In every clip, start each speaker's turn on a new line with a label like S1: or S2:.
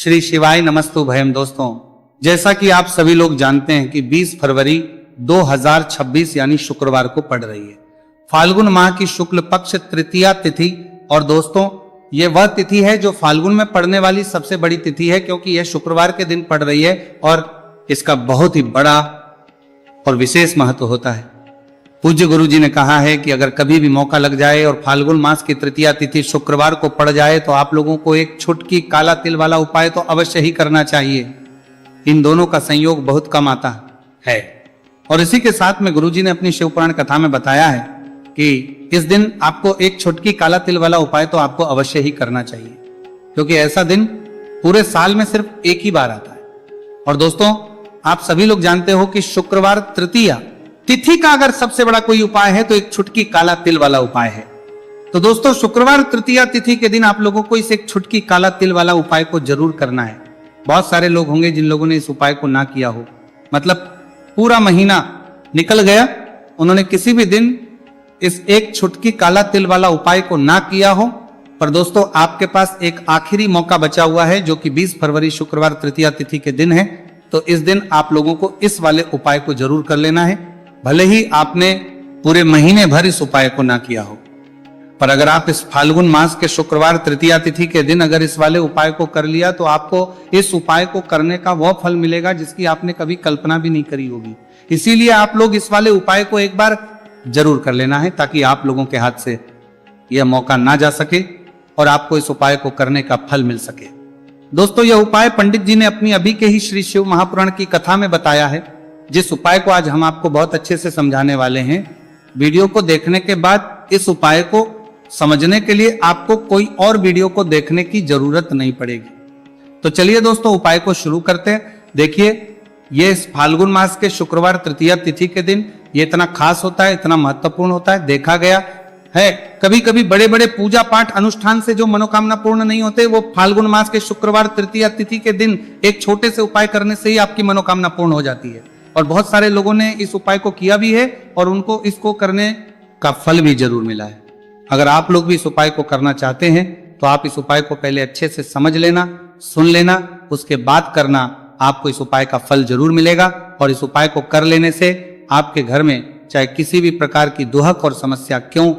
S1: श्री शिवाय नमस्तु भयम। दोस्तों, जैसा कि आप सभी लोग जानते हैं कि 20 फरवरी 2026 यानी शुक्रवार को पड़ रही है फाल्गुन माह की शुक्ल पक्ष तृतीया तिथि। और दोस्तों, ये वह तिथि है जो फाल्गुन में पड़ने वाली सबसे बड़ी तिथि है, क्योंकि यह शुक्रवार के दिन पड़ रही है और इसका बहुत ही बड़ा और विशेष महत्व होता है। पूज्य गुरु जी ने कहा है कि अगर कभी भी मौका लग जाए और फाल्गुन मास की तृतीया तिथि शुक्रवार को पड़ जाए तो आप लोगों को एक छुटकी काला तिल वाला उपाय तो अवश्य ही करना चाहिए। इन दोनों का संयोग बहुत कम आता है। और इसी के साथ में गुरु जी ने अपनी शिव पुराण कथा में बताया है कि इस दिन आपको एक छुटकी काला तिल वाला उपाय तो आपको अवश्य ही करना चाहिए, क्योंकि ऐसा दिन पूरे साल में सिर्फ एक ही बार आता है। और दोस्तों, आप सभी लोग जानते हो कि शुक्रवार तृतीया तिथि का अगर सबसे बड़ा कोई उपाय है तो एक छुटकी काला तिल वाला उपाय है। तो दोस्तों, शुक्रवार तृतीया तिथि के दिन आप लोगों को इस एक छुटकी काला तिल वाला उपाय को जरूर करना है। बहुत सारे लोग होंगे जिन लोगों ने इस उपाय को ना किया हो, मतलब पूरा महीना निकल गया, उन्होंने किसी भी दिन इस एक छुटकी काला तिल वाला उपाय को ना किया हो। पर दोस्तों, आपके पास एक आखिरी मौका बचा हुआ है जो कि 20 फरवरी शुक्रवार तृतीया तिथि के दिन है। तो इस दिन आप लोगों को इस वाले उपाय को जरूर कर लेना है, भले ही आपने पूरे महीने भर इस उपाय को ना किया हो। पर अगर आप इस फाल्गुन मास के शुक्रवार तृतीया तिथि के दिन अगर इस वाले उपाय को कर लिया तो आपको इस उपाय को करने का वह फल मिलेगा जिसकी आपने कभी कल्पना भी नहीं करी होगी। इसीलिए आप लोग इस वाले उपाय को एक बार जरूर कर लेना है, ताकि आप लोगों के हाथ से यह मौका ना जा सके और आपको इस उपाय को करने का फल मिल सके। दोस्तों, यह उपाय पंडित जी ने अपनी अभी के ही श्री शिव महापुराण की कथा में बताया है, जिस उपाय को आज हम आपको बहुत अच्छे से समझाने वाले हैं। वीडियो को देखने के बाद इस उपाय को समझने के लिए आपको कोई और वीडियो को देखने की जरूरत नहीं पड़ेगी। तो चलिए दोस्तों, उपाय को शुरू करते हैं। देखिए, ये इस फाल्गुन मास के शुक्रवार तृतीया तिथि के दिन ये इतना खास होता है, इतना महत्वपूर्ण होता है। देखा गया है कभी कभी बड़े बड़े पूजा पाठ अनुष्ठान से जो मनोकामना पूर्ण नहीं होते, वो फाल्गुन मास के शुक्रवार तृतीया तिथि के दिन एक छोटे से उपाय करने से ही आपकी मनोकामना पूर्ण हो जाती है। और बहुत सारे लोगों ने इस उपाय को किया भी है और उनको इसको करने का फल भी जरूर मिला है। अगर आप लोग भी इस उपाय को करना चाहते हैं तो आप इस उपाय को पहले अच्छे से समझ लेना, सुन लेना, उसके बाद करना। आपको इस उपाय का फल जरूर मिलेगा। और इस उपाय को कर लेने से आपके घर में चाहे किसी भी प्रकार की दुहक और समस्या क्यों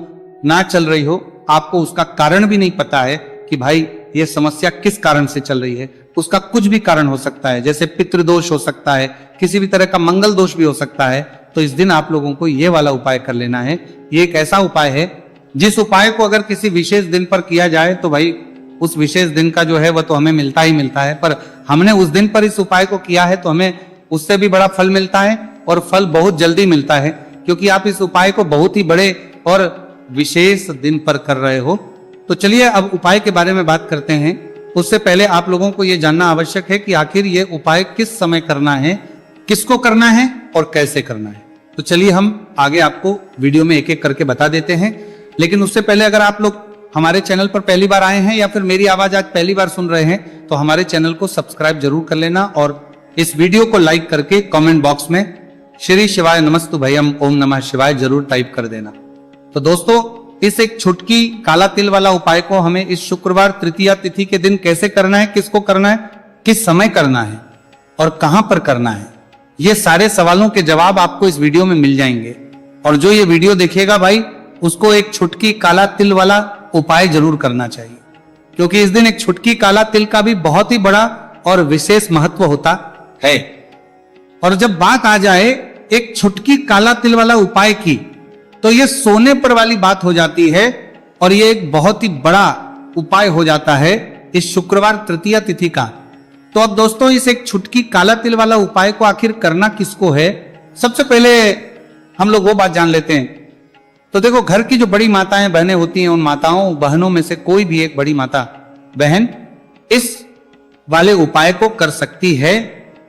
S1: ना चल रही हो, आपको उसका कारण भी नहीं पता है कि भाई ये समस्या किस कारण से चल रही है, उसका कुछ भी कारण हो सकता है। जैसे पितृदोष हो सकता है, किसी भी तरह का मंगल दोष भी हो सकता है। तो इस दिन आप लोगों को ये वाला उपाय कर लेना है। ये एक ऐसा उपाय है जिस उपाय को अगर किसी विशेष दिन पर किया जाए तो भाई उस विशेष दिन का जो है वह तो हमें मिलता ही मिलता है। पर हमने उस दिन पर इस उपाय को किया है तो हमें उससे भी बड़ा फल मिलता है, और फल बहुत जल्दी मिलता है, क्योंकि आप इस उपाय को बहुत ही बड़े और विशेष दिन पर कर रहे हो। तो चलिए अब उपाय के बारे में बात करते हैं। उससे पहले आप लोगों को यह जानना आवश्यक है कि आखिर ये उपाय किस समय करना है, किसको करना है और कैसे करना है। तो चलिए हम आगे आपको वीडियो में एक एक करके बता देते हैं। लेकिन उससे पहले अगर आप लोग हमारे चैनल पर पहली बार आए हैं या फिर मेरी आवाज आज पहली बार सुन रहे हैं तो हमारे चैनल को सब्सक्राइब जरूर कर लेना, और इस वीडियो को लाइक करके कमेंट बॉक्स में श्री शिवाय नमस्तु भयम ओम नमः शिवाय जरूर टाइप कर देना। तो दोस्तों, इस एक छुटकी काला तिल वाला उपाय को हमें इस शुक्रवार तृतीया तिथि के दिन कैसे करना है, किसको करना है, किस समय करना है और कहां पर करना है, ये सारे सवालों के जवाब आपको इस वीडियो में मिल जाएंगे। और जो ये वीडियो देखेगा भाई, उसको एक छुटकी काला तिल वाला उपाय जरूर करना चाहिए, क्योंकि इस दिन एक छुटकी काला तिल का भी बहुत ही बड़ा और विशेष महत्व होता है। और जब बात आ जाए एक छुटकी काला तिल वाला उपाय की, तो ये सोने पर वाली बात हो जाती है और ये एक बहुत ही बड़ा उपाय हो जाता है इस शुक्रवार तृतीया तिथि का। तो अब दोस्तों, इस एक छुटकी काला तिल वाला उपाय को आखिर करना किसको है, सबसे पहले हम लोग वो बात जान लेते हैं। तो देखो, घर की जो बड़ी माताएं बहनें होती हैं, उन माताओं बहनों में से कोई भी एक बड़ी माता बहन इस वाले उपाय को कर सकती है।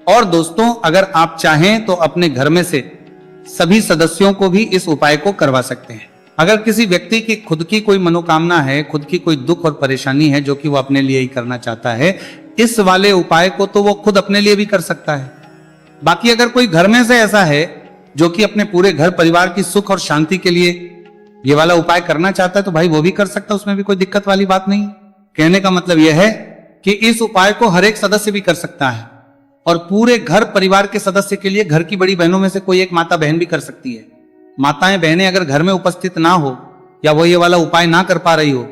S1: और दोस्तों, अगर आप चाहें तो अपने घर में से सभी सदस्यों को भी इस उपाय को करवा सकते हैं। अगर किसी व्यक्ति की खुद की कोई मनोकामना है, खुद की कोई दुख और परेशानी है जो कि वो अपने लिए ही करना चाहता है, इस वाले उपाय को तो वो खुद अपने लिए भी कर सकता है। बाकी अगर कोई घर में से ऐसा है जो कि अपने पूरे घर परिवार की सुख और शांति के लिए ये वाला उपाय करना चाहता है, तो भाई वो भी कर सकता है, उसमें भी कोई दिक्कत वाली बात नहीं। कहने का मतलब यह है कि इस उपाय को हर एक सदस्य भी कर सकता है और पूरे घर परिवार के सदस्य के लिए घर की बड़ी बहनों में से कोई एक माता बहन भी कर सकती है। माताएं बहनें अगर घर में उपस्थित ना हो या वो ये वाला उपाय ना कर पा रही हो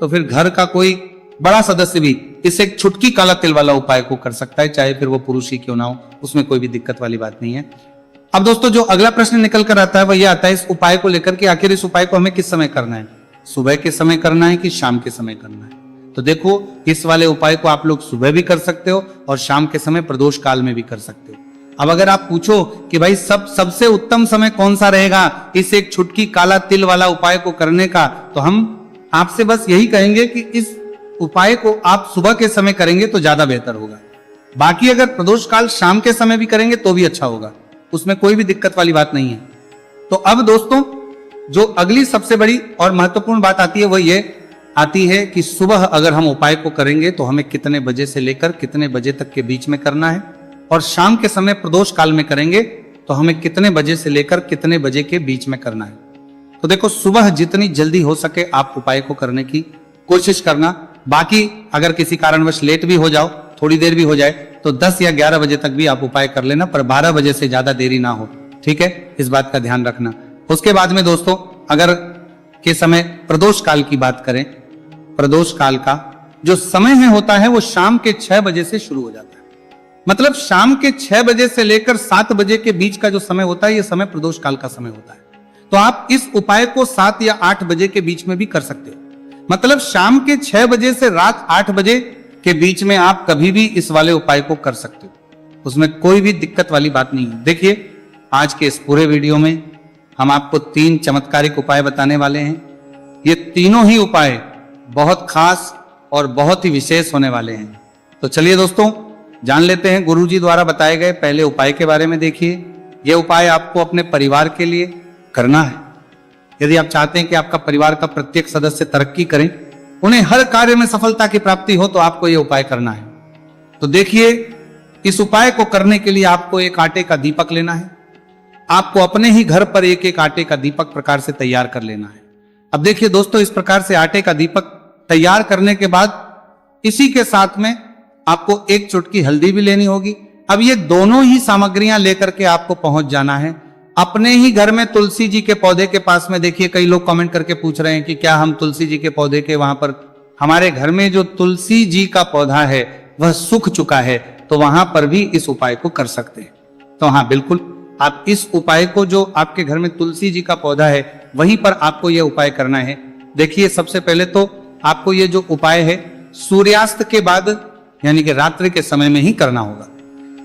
S1: तो फिर घर का कोई बड़ा सदस्य भी इस एक छुटकी काला तिल वाला उपाय को कर सकता है, चाहे फिर वो पुरुष ही क्यों ना हो, उसमें कोई भी दिक्कत वाली बात नहीं है। अब दोस्तों जो अगला प्रश्न निकल कर आता है वह यह आता है इस उपाय को लेकर के आखिर इस उपाय को हमें किस समय करना है, सुबह के समय करना है कि शाम के समय करना है। तो देखो इस वाले उपाय को आप लोग सुबह भी कर सकते हो और शाम के समय प्रदोष काल में भी कर सकते हो। अब अगर आप पूछो कि भाई सबसे उत्तम समय कौन सा रहेगा इस एक छुटकी काला तिल वाला उपाय को करने का, तो हम आपसे बस यही कहेंगे कि इस उपाय को आप सुबह के समय करेंगे तो ज्यादा बेहतर होगा। बाकी अगर प्रदोष काल शाम के समय भी करेंगे तो भी अच्छा होगा, उसमें कोई भी दिक्कत वाली बात नहीं है। तो अब दोस्तों जो अगली सबसे बड़ी और महत्वपूर्ण बात आती है वो ये आती है कि सुबह अगर हम उपाय को करेंगे तो हमें कितने बजे से लेकर कितने बजे तक के बीच में करना है, और शाम के समय प्रदोष काल में करेंगे तो हमें कितने बजे से लेकर कितने बजे के बीच में करना है। तो देखो सुबह जितनी जल्दी हो सके आप उपाय को करने की कोशिश करना। बाकी अगर किसी कारणवश लेट भी हो जाओ, थोड़ी देर भी हो जाए, तो 10 या 11 बजे तक भी आप उपाय कर लेना, पर 12 बजे से ज्यादा देरी ना हो, ठीक है, इस बात का ध्यान रखना। उसके बाद में दोस्तों अगर के समय प्रदोष काल की बात करें, प्रदोष काल का जो समय है होता है वो शाम के 6 बजे से शुरू हो जाता है। मतलब शाम के 6 बजे से लेकर 7 बजे के बीच का जो समय होता है ये समय प्रदोष काल का समय होता है। तो आप इस उपाय को 7 या 8 बजे के बीच में भी कर सकते हो। मतलब शाम के 6 बजे से रात 8 बजे के बीच में आप कभी भी इस वाले उपाय को कर सकते हो, उसमें कोई भी दिक्कत वाली बात नहीं है। देखिए आज के इस पूरे वीडियो में हम आपको 3 चमत्कारिक उपाय बताने वाले हैं। ये तीनों ही उपाय बहुत खास और बहुत ही विशेष होने वाले हैं। तो चलिए दोस्तों जान लेते हैं गुरुजी द्वारा बताए गए पहले उपाय के बारे में। देखिए यह उपाय आपको अपने परिवार के लिए करना है। यदि आप चाहते हैं कि आपका परिवार का प्रत्येक सदस्य तरक्की करें, उन्हें हर कार्य में सफलता की प्राप्ति हो, तो आपको यह उपाय करना है। तो देखिए इस उपाय को करने के लिए आपको एक आटे का दीपक लेना है। आपको अपने ही घर पर एक एक आटे का दीपक प्रकार से तैयार कर लेना है। अब देखिए दोस्तों इस प्रकार से आटे का दीपक तैयार करने के बाद इसी के साथ में आपको एक चुटकी हल्दी भी लेनी होगी। अब ये दोनों ही सामग्रियां लेकर के आपको पहुंच जाना है अपने ही घर में तुलसी जी के पौधे के पास में। देखिए कई लोग कमेंट करके पूछ रहे हैं कि क्या हम तुलसी जी के पौधे के वहां पर, हमारे घर में जो तुलसी जी का पौधा है वह सूख चुका है, तो वहां पर भी इस उपाय को कर सकते हैं। तो हाँ बिल्कुल आप इस उपाय को, जो आपके घर में तुलसी जी का पौधा है वहीं पर आपको यह उपाय करना है। देखिए सबसे पहले तो आपको ये जो उपाय है सूर्यास्त के बाद यानी कि रात्रि के समय में ही करना होगा।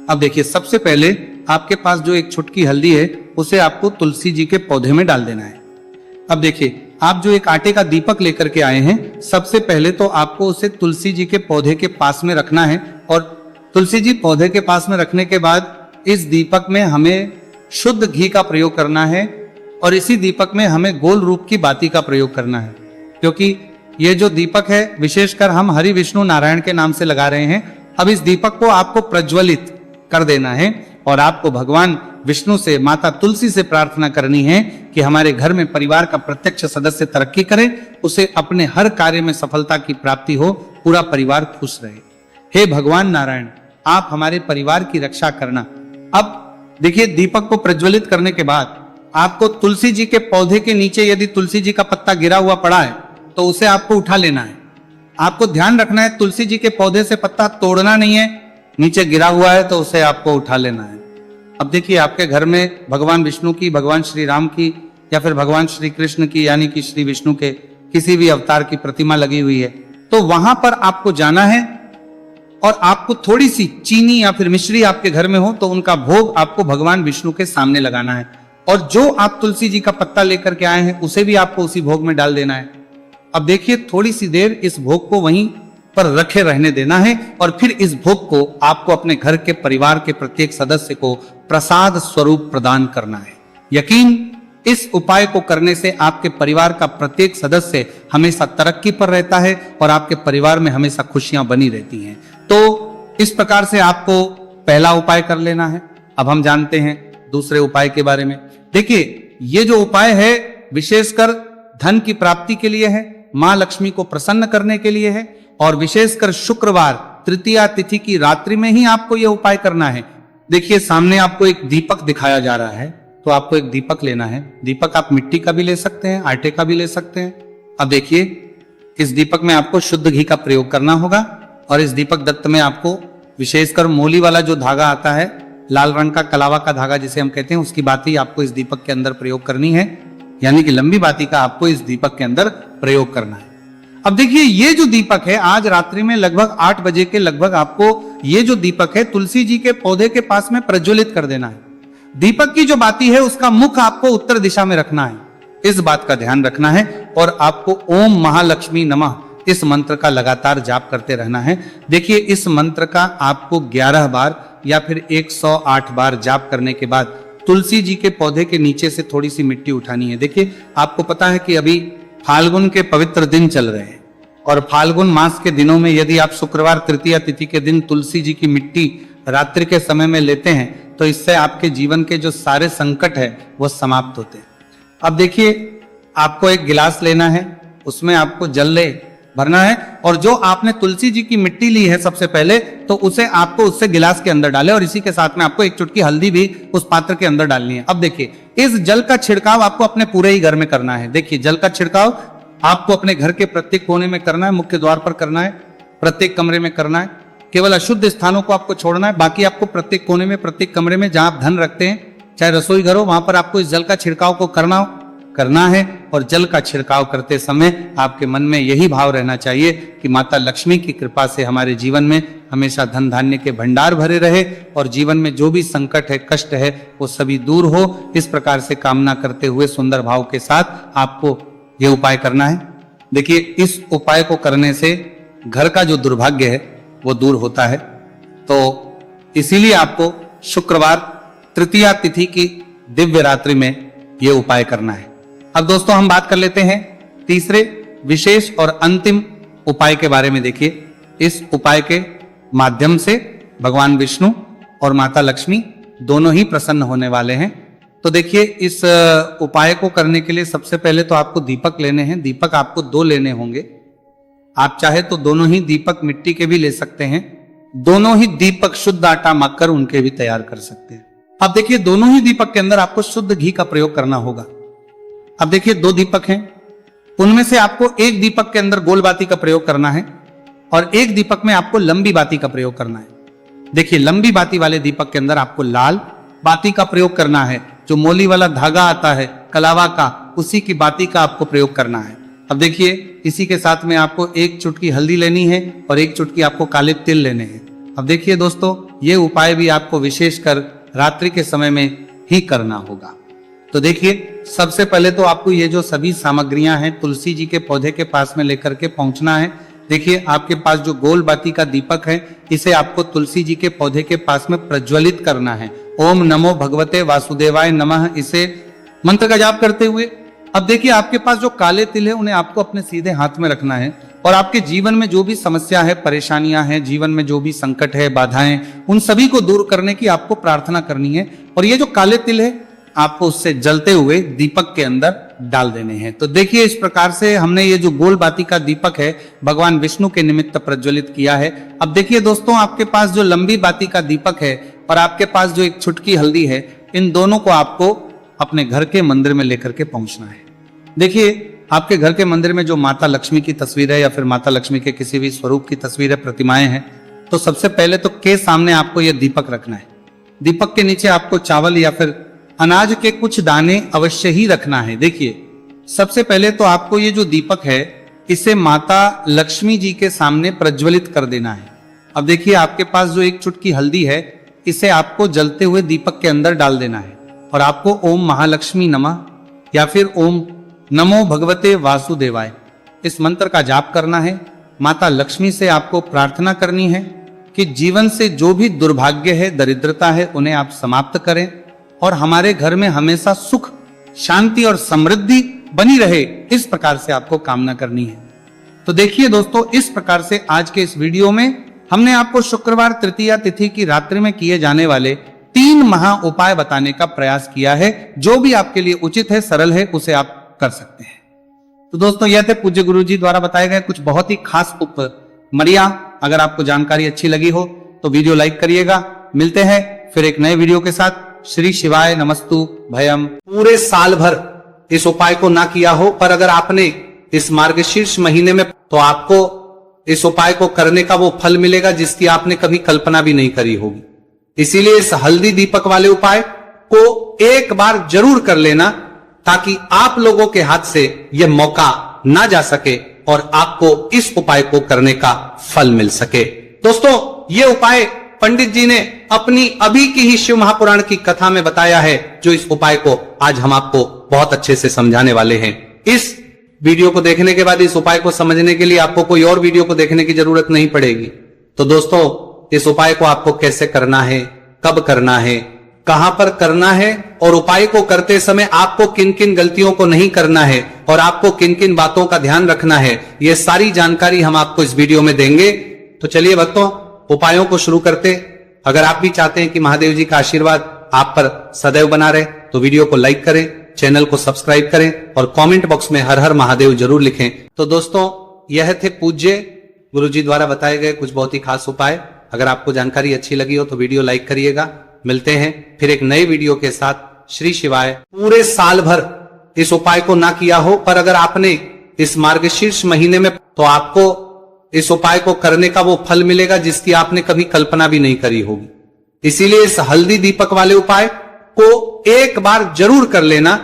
S1: अब देखिए सबसे पहले आपके पास जो एक छुटकी हल्दी है उसे आपको तुलसी जी के पौधे में डाल देना है। अब देखिए आप जो एक आटे का दीपक लेकर के आए हैं, सबसे पहले तो आपको उसे तुलसी जी के पौधे के पास में रखना है, और तुलसी जी पौधे के पास में रखने के बाद इस दीपक में हमें शुद्ध घी का प्रयोग करना है, और इसी दीपक में हमें गोल रूप की बाती का प्रयोग करना है। क्योंकि ये जो दीपक है विशेषकर हम हरि विष्णु नारायण के नाम से लगा रहे हैं। अब इस दीपक को आपको प्रज्वलित कर देना है और आपको भगवान विष्णु से, माता तुलसी से प्रार्थना करनी है कि हमारे घर में परिवार का प्रत्येक सदस्य तरक्की करे, उसे अपने हर कार्य में सफलता की प्राप्ति हो, पूरा परिवार खुश रहे। हे भगवान नारायण आप हमारे परिवार की रक्षा करना। अब देखिए दीपक को प्रज्वलित करने के बाद आपको तुलसी जी के पौधे के नीचे यदि तुलसी जी का पत्ता गिरा हुआ पड़ा है तो उसे आपको उठा लेना है। आपको ध्यान रखना है तुलसी जी के पौधे से पत्ता तोड़ना नहीं है, नीचे गिरा हुआ है तो उसे आपको उठा लेना है। अब देखिए आपके घर में भगवान विष्णु की, भगवान श्री राम की या फिर भगवान श्री कृष्ण की यानी कि श्री विष्णु के किसी भी अवतार की प्रतिमा लगी हुई है, तो वहां पर आपको जाना है और आपको थोड़ी सी चीनी या फिर मिश्री आपके घर में हो तो उनका भोग आपको भगवान विष्णु के सामने लगाना है, और जो आप तुलसी जी का पत्ता लेकर के आए हैं उसे भी आपको उसी भोग में डाल देना है। अब देखिए थोड़ी सी देर इस भोग को वहीं पर रखे रहने देना है, और फिर इस भोग को आपको अपने घर के परिवार के प्रत्येक सदस्य को प्रसाद स्वरूप प्रदान करना है। यकीन इस उपाय को करने से आपके परिवार का प्रत्येक सदस्य हमेशा तरक्की पर रहता है और आपके परिवार में हमेशा खुशियां बनी रहती हैं। तो इस प्रकार से आपको पहला उपाय कर लेना है। अब हम जानते हैं दूसरे उपाय के बारे में। देखिए ये जो उपाय है विशेषकर धन की प्राप्ति के लिए है, मां लक्ष्मी को प्रसन्न करने के लिए है, और विशेषकर शुक्रवार तृतीया तिथि की रात्रि में ही आपको यह उपाय करना है। देखिए सामने आपको एक दीपक दिखाया जा रहा है, तो आपको एक दीपक लेना है। दीपक आप मिट्टी का भी ले सकते हैं, आटे का भी ले सकते हैं। अब देखिए इस दीपक में आपको शुद्ध घी का प्रयोग करना होगा और इस दीपक दत्त में आपको विशेषकर मोली वाला जो धागा आता है, लाल रंग का कलावा का धागा जिसे हम कहते हैं, उसकी बाती आपको इस दीपक के अंदर प्रयोग करनी है, यानी कि लंबी बाती का आपको इस दीपक के अंदर प्रयोग करना है। अब देखिए ये जो दीपक है आज रात्रि में लगभग 8 बजे के लगभग आपको ये जो दीपक है तुलसी जी के पौधे के पास में प्रज्वलित कर देना है। दीपक की जो बाती है उसका मुख आपको उत्तर दिशा में रखना है, इस बात का ध्यान रखना है। और आपको ओम महालक्ष्मी नमः इस मंत्र का लगातार जाप करते रहना है। देखिए इस मंत्र का आपको 11 बार या फिर 108 बार जाप करने के बाद तुलसी जी के पौधे के नीचे से थोड़ी सी मिट्टी उठानी है। देखिए आपको पता है कि अभी फाल्गुन के पवित्र दिन चल रहे हैं और फाल्गुन मास के दिनों में यदि आप शुक्रवार तृतीया तिथि के दिन तुलसी जी की मिट्टी रात्रि के समय में लेते हैं तो इससे आपके जीवन के जो सारे संकट है वो समाप्त होते हैं। अब देखिए आपको एक गिलास लेना है, उसमें आपको जल ले भरना है और जो आपने तुलसी जी की मिट्टी ली है सबसे पहले तो उसे आपको उससे गिलास के अंदर डाले और इसी के साथ में आपको एक चुटकी हल्दी भी उस पात्र के अंदर डालनी है। अब देखिए इस जल का छिड़काव आपको अपने पूरे ही घर में करना है। देखिए जल का छिड़काव आपको अपने घर के प्रत्येक कोने में करना है, मुख्य द्वार पर करना है, प्रत्येक कमरे में करना है। केवल अशुद्ध स्थानों को आपको छोड़ना है, बाकी आपको प्रत्येक कोने में प्रत्येक कमरे में जहां आप धन रखते हैं, चाहे रसोई घर हो, वहां पर आपको इस जल का छिड़काव को करना है। और जल का छिड़काव करते समय आपके मन में यही भाव रहना चाहिए कि माता लक्ष्मी की कृपा से हमारे जीवन में हमेशा धन धान्य के भंडार भरे रहे और जीवन में जो भी संकट है, कष्ट है, वो सभी दूर हो। इस प्रकार से कामना करते हुए सुंदर भाव के साथ आपको ये उपाय करना है। देखिए इस उपाय को करने से घर का जो दुर्भाग्य है वो दूर होता है, तो इसीलिए आपको शुक्रवार तृतीया तिथि की दिव्य रात्रि में ये उपाय करना है। अब दोस्तों हम बात कर लेते हैं तीसरे विशेष और अंतिम उपाय के बारे में। देखिए इस उपाय के माध्यम से भगवान विष्णु और माता लक्ष्मी दोनों ही प्रसन्न होने वाले हैं। तो देखिए इस उपाय को करने के लिए सबसे पहले तो आपको दीपक लेने हैं। दीपक आपको 2 लेने होंगे। आप चाहे तो दोनों ही दीपक मिट्टी के भी ले सकते हैं, दोनों ही दीपक शुद्ध आटा माखकर उनके भी तैयार कर सकते हैं। अब देखिए दोनों ही दीपक के अंदर आपको शुद्ध घी का प्रयोग करना होगा। अब देखिए 2 दीपक हैं, उनमें से आपको एक दीपक के अंदर गोल बाती का प्रयोग करना है और एक दीपक में आपको लंबी बाती का प्रयोग करना है। देखिए लंबी बाती वाले दीपक के अंदर आपको लाल बाती का प्रयोग करना है, जो मोली वाला धागा आता है कलावा का, उसी की बाती का आपको प्रयोग करना है। अब देखिए इसी के साथ में आपको एक चुटकी हल्दी लेनी है और एक चुटकी आपको काले तिल लेने हैं। अब देखिए दोस्तों ये उपाय भी आपको विशेषकर रात्रि के समय में ही करना होगा। तो देखिए सबसे पहले तो आपको ये जो सभी सामग्रियां हैं तुलसी जी के पौधे के पास में लेकर के पहुंचना है। देखिए आपके पास जो गोल बाती का दीपक है इसे आपको तुलसी जी के पौधे के पास में प्रज्वलित करना है। ओम नमो भगवते वासुदेवाय नमः इसे मंत्र का जाप करते हुए। अब देखिए आपके पास जो काले तिल है उन्हें आपको अपने सीधे हाथ में रखना है और आपके जीवन में जो भी समस्या है, परेशानियां हैं, जीवन में जो भी संकट है, बाधाएं, उन सभी को दूर करने की आपको प्रार्थना करनी है। और ये जो काले तिल है आपको उससे जलते हुए दीपक के अंदर डाल देने हैं। तो देखिए इस प्रकार से हमने ये जो गोल बाती का दीपक है भगवान विष्णु के निमित्त प्रज्वलित किया है। अब देखिए दोस्तों आपके पास जो लंबी बाती का दीपक है और आपके पास जो एक छुटकी हल्दी है, इन दोनों को आपको अपने घर के मंदिर में लेकर के पहुंचना है। देखिए आपके घर के मंदिर में जो माता लक्ष्मी की तस्वीर है या फिर माता लक्ष्मी के किसी भी स्वरूप की तस्वीर है, प्रतिमाएं हैं, तो सबसे पहले तो के सामने आपको यह दीपक रखना है। दीपक के नीचे आपको चावल या फिर अनाज के कुछ दाने अवश्य ही रखना है। देखिए सबसे पहले तो आपको ये जो दीपक है इसे माता लक्ष्मी जी के सामने प्रज्वलित कर देना है। अब देखिए आपके पास जो एक चुटकी हल्दी है इसे आपको जलते हुए दीपक के अंदर डाल देना है और आपको ओम महालक्ष्मी नमः या फिर ओम नमो भगवते वासुदेवाय इस मंत्र का जाप करना है। माता लक्ष्मी से आपको प्रार्थना करनी है कि जीवन से जो भी दुर्भाग्य है, दरिद्रता है, उन्हें आप समाप्त करें और हमारे घर में हमेशा सुख, शांति और समृद्धि बनी रहे, इस प्रकार से आपको कामना करनी है। तो देखिए दोस्तों इस प्रकार से आज के इस वीडियो में हमने आपको शुक्रवार तृतीया तिथि की रात्रि में किए जाने वाले 3 महा उपाय बताने का प्रयास किया है। जो भी आपके लिए उचित है, सरल है, उसे आप कर सकते हैं। तो दोस्तों यह थे पूज्य गुरु जी द्वारा बताए गए कुछ बहुत ही खास मरिया। अगर आपको जानकारी अच्छी लगी हो तो वीडियो लाइक करिएगा। मिलते हैं फिर एक नए वीडियो के साथ। श्री शिवाय नमस्तु भयम। पूरे साल भर इस उपाय को ना किया हो, पर अगर आपने इस मार्गशीर्ष महीने में, तो आपको इस उपाय को करने का वो फल मिलेगा जिसकी आपने कभी कल्पना भी नहीं करी होगी। इसीलिए इस हल्दी दीपक वाले उपाय को एक बार जरूर कर लेना, ताकि आप लोगों के हाथ से यह मौका ना जा सके और आपको इस उपाय को करने का फल मिल सके। दोस्तों, ये उपाय पंडित जी ने अपनी अभी की ही शिव महापुराण की कथा में बताया है, जो इस उपाय को आज हम आपको बहुत अच्छे से समझाने वाले हैं। इस वीडियो को देखने के बाद इस उपाय को समझने के लिए आपको कोई और वीडियो को देखने की जरूरत नहीं पड़ेगी। तो दोस्तों, इस उपाय को आपको कैसे करना है, कब करना है, कहां पर करना है, और उपाय को करते समय आपको किन किन गलतियों को नहीं करना है और आपको किन किन बातों का ध्यान रखना है, यह सारी जानकारी हम आपको इस वीडियो में देंगे। तो चलिए भक्तों, उपायों को शुरू करते। अगर आप भी चाहते हैं कि महादेव जी का आशीर्वाद आप पर सदैव बना रहे, तो वीडियो को लाइक करें, चैनल को सब्सक्राइब करें और कमेंट बॉक्स में हर हर महादेव जरूर लिखें। तो दोस्तों, यह थे पूज्य गुरुजी द्वारा बताए गए कुछ बहुत ही खास उपाय। अगर आपको जानकारी अच्छी लगी हो तो वीडियो लाइक करिएगा। मिलते हैं फिर एक नए वीडियो के साथ। श्री शिवाय। पूरे साल भर इस उपाय को ना किया हो, पर अगर आपने इस मार्गशीर्ष महीने में, तो आपको इस उपाय को करने का वो फल मिलेगा जिसकी आपने कभी कल्पना भी नहीं करी होगी। इसीलिए इस हल्दी दीपक वाले उपाय को एक बार जरूर कर लेना,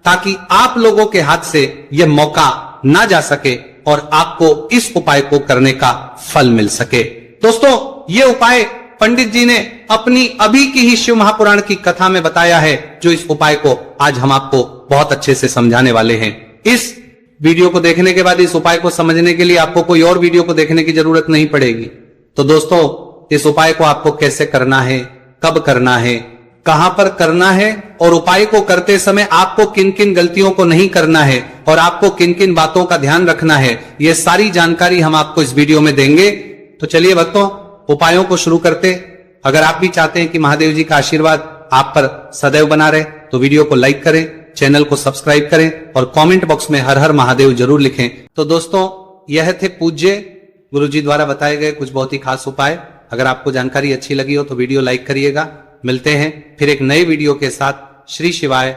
S1: ताकि आप लोगों के हाथ से यह मौका ना जा सके और आपको इस उपाय को करने का फल मिल सके। दोस्तों, ये उपाय पंडित जी ने अपनी अभी की ही शिव महापुराण की कथा में बताया है, जो इस उपाय को आज हम आपको बहुत अच्छे से समझाने वाले हैं। इस वीडियो को देखने के बाद इस उपाय को समझने के लिए आपको कोई और वीडियो को देखने की जरूरत नहीं पड़ेगी। तो दोस्तों, इस उपाय को आपको कैसे करना है, कब करना है, कहां पर करना है, और उपाय को करते समय आपको किन किन गलतियों को नहीं करना है और आपको किन किन बातों का ध्यान रखना है, यह सारी जानकारी हम आपको इस वीडियो में देंगे। तो चलिए भक्तों, उपायों को शुरू करते। अगर आप भी चाहते हैं कि महादेव जी का आशीर्वाद आप पर सदैव बना रहे, तो वीडियो को लाइक करें, चैनल को सब्सक्राइब करें और कमेंट बॉक्स में हर हर महादेव जरूर लिखें। तो दोस्तों, यह थे पूज्य गुरुजी द्वारा बताए गए कुछ बहुत ही खास उपाय। अगर आपको जानकारी अच्छी लगी हो तो वीडियो लाइक करिएगा। मिलते हैं फिर एक नए वीडियो के साथ। श्री शिवाय।